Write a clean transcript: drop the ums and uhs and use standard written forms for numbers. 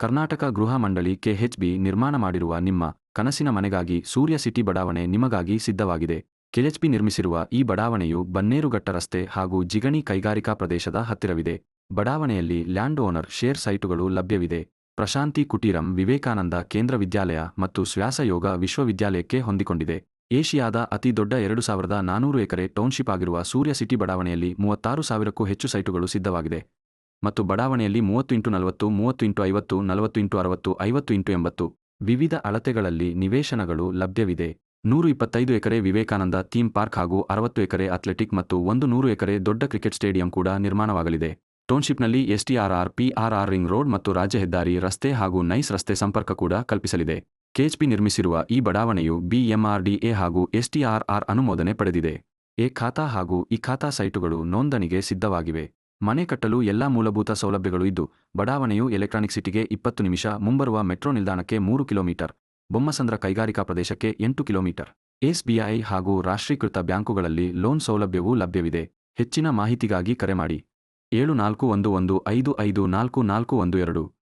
ಕರ್ನಾಟಕ ಗೃಹ ಮಂಡಳಿ ಕೆಎಚ್ಬಿ ನಿರ್ಮಾಣ ಮಾಡಿರುವ ನಿಮ್ಮ ಕನಸಿನ ಮನೆಗಾಗಿ ಸೂರ್ಯ ಸಿಟಿ ಬಡಾವಣೆ ನಿಮಗಾಗಿ ಸಿದ್ಧವಾಗಿದೆ. ಕೆಎಚ್ಬಿ ನಿರ್ಮಿಸಿರುವ ಈ ಬಡಾವಣೆಯು ಬನ್ನೇರುಘಟ್ಟ ರಸ್ತೆ ಹಾಗೂ ಜಿಗಣಿ ಕೈಗಾರಿಕಾ ಪ್ರದೇಶದ ಹತ್ತಿರವಿದೆ. ಬಡಾವಣೆಯಲ್ಲಿ ಲ್ಯಾಂಡ್ ಓನರ್ ಶೇರ್ ಸೈಟುಗಳು ಲಭ್ಯವಿದೆ. ಪ್ರಶಾಂತಿ ಕುಟೀರಂ ವಿವೇಕಾನಂದ ಕೇಂದ್ರ ವಿದ್ಯಾಲಯ ಮತ್ತು ವ್ಯಾಸಯೋಗ ವಿಶ್ವವಿದ್ಯಾಲಯಕ್ಕೆ ಹೊಂದಿಕೊಂಡಿದೆ. ಏಷಿಯಾದ ಅತಿ ದೊಡ್ಡ 2400 ಎಕರೆ ಟೌನ್ಶಿಪ್ ಆಗಿರುವ ಸೂರ್ಯ ಸಿಟಿ ಬಡಾವಣೆಯಲ್ಲಿ 36,000ಕ್ಕೂ ಹೆಚ್ಚು ಸೈಟುಗಳು ಸಿದ್ಧವಾಗಿದೆ ಮತ್ತು ಬಡಾವಣೆಯಲ್ಲಿ 30x40, 30x50, 40x60, 50x80 ವಿವಿಧ ಅಳತೆಗಳಲ್ಲಿ ನಿವೇಶನಗಳು ಲಭ್ಯವಿದೆ. 125 ಎಕರೆ ವಿವೇಕಾನಂದ ಥೀಮ್ ಪಾರ್ಕ್ ಹಾಗೂ 60 ಎಕರೆ ಅಥ್ಲೆಟಿಕ್ ಮತ್ತು 100 ಎಕರೆ ದೊಡ್ಡ ಕ್ರಿಕೆಟ್ ಸ್ಟೇಡಿಯಂ ಕೂಡ ನಿರ್ಮಾಣವಾಗಲಿದೆ. ಟೌನ್ಶಿಪ್ನಲ್ಲಿ ಎಸ್ಟಿಆರ್ಆರ್, ಪಿಆರ್ಆರ್ ರಿಂಗ್ ರೋಡ್ ಮತ್ತು ರಾಜ್ಯ ಹೆದ್ದಾರಿ ರಸ್ತೆ ಹಾಗೂ ನೈಸ್ ರಸ್ತೆ ಸಂಪರ್ಕ ಕೂಡ ಕಲ್ಪಿಸಲಿದೆ. ಕೆಎಚ್ಬಿ ನಿರ್ಮಿಸಿರುವ ಈ ಬಡಾವಣೆಯು ಬಿಎಂಆರ್ಡಿಎ ಹಾಗೂ ಎಸ್ಟಿಆರ್ಆರ್ ಅನುಮೋದನೆ ಪಡೆದಿದೆ. ಎ ಖಾತಾ ಹಾಗೂ ಇ ಖಾತಾ ಸೈಟುಗಳು ನೋಂದಣಿಗೆ ಸಿದ್ಧವಾಗಿವೆ. ಮನೆ ಕಟ್ಟಲು ಎಲ್ಲಾ ಮೂಲಭೂತ ಸೌಲಭ್ಯಗಳು ಇದ್ದು, ಬಡಾವಣೆಯು ಎಲೆಕ್ಟ್ರಾನಿಕ್ ಸಿಟಿಗೆ 20 ನಿಮಿಷ, ಮುಂಬರುವ ಮೆಟ್ರೋ ನಿಲ್ದಾಣಕ್ಕೆ 3 ಕಿಲೋಮೀಟರ್, ಬೊಮ್ಮಸಂದ್ರ ಕೈಗಾರಿಕಾ ಪ್ರದೇಶಕ್ಕೆ 8 ಕಿಲೋಮೀಟರ್. ಎಸ್ಬಿಐ ಹಾಗೂ ರಾಷ್ಟ್ರೀಕೃತ ಬ್ಯಾಂಕುಗಳಲ್ಲಿ ಲೋನ್ ಸೌಲಭ್ಯವೂ ಲಭ್ಯವಿದೆ. ಹೆಚ್ಚಿನ ಮಾಹಿತಿಗಾಗಿ ಕರೆ ಮಾಡಿ 7411554412.